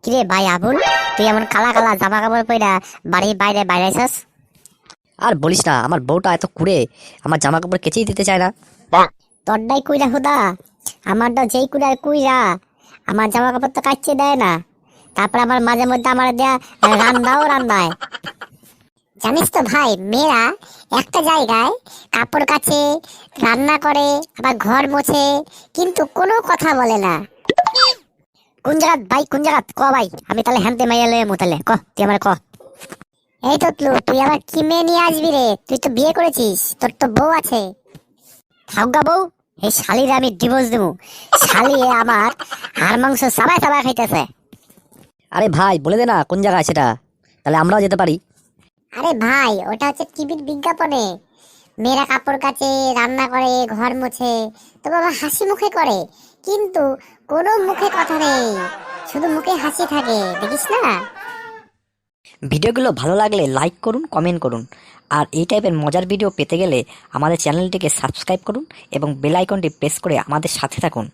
কিরে ভাই আবুল, তুই এমন কালা কালা জামা কাপড় পরে বাড়ির বাইরে বাইরেছস? আর বলিস না, আমার বউটা এত কুড়ে, আমার জামা কাপড় কেচেই দিতে চায় না। তোরটাই কুইরা হুদা, আমারটা যেই কুইরা কুইরা, আমার জামা কাপড় তো কাচ্ছে দেয় না। তারপর আমার মাঝে মধ্যে আমার দেয়া রান্দাও রান্দায়। জানিস তো ভাই, মেয়েরা একটা জায়গায় কাপড় কাচে, রান্না করে, আবার ঘর মোছে, কিন্তু কোনো কথা বলে না। কোন জায়গাত ভাই, কোন জায়গাত ক ভাই, আমি তাহলে হ্যান্তে মাইয়া লয়ে মুতালে ক, তুই আমার ক। এই ততলু, তুই আবার কি মেয়ে নিয়ে আসবি রে? তুই তো বিয়ে করেছিস, তোর তো বউ আছে। থাকা বউ, এই শালিরে আমি ডিভোর্স দেবো। শালি আমার হাড় মাংস চাবায় চাবায় খাইতেছে। আরে ভাই বলে দে না কোন জায়গায় সেটা, তাহলে আমরাও যেতে পারি। আরে ভাই, ওটা হচ্ছে টিভির বিজ্ঞাপনে। মেয়েরা কাপড় কাচে, রান্না করে, ঘর মোছে, তো বাবা হাসি মুখে করে, কিন্তু কোনো মুখে কথা নেই, শুধু মুখে হাসি থাকে, দেখিস না? ভিডিওগুলো ভালো লাগলে লাইক করুন, কমেন্ট করুন। আর এই টাইপের মজার ভিডিও পেতে গেলে আমাদের চ্যানেলটিকে সাবস্ক্রাইব করুন এবং বেল আইকনটি প্রেস করে আমাদের সাথে থাকুন।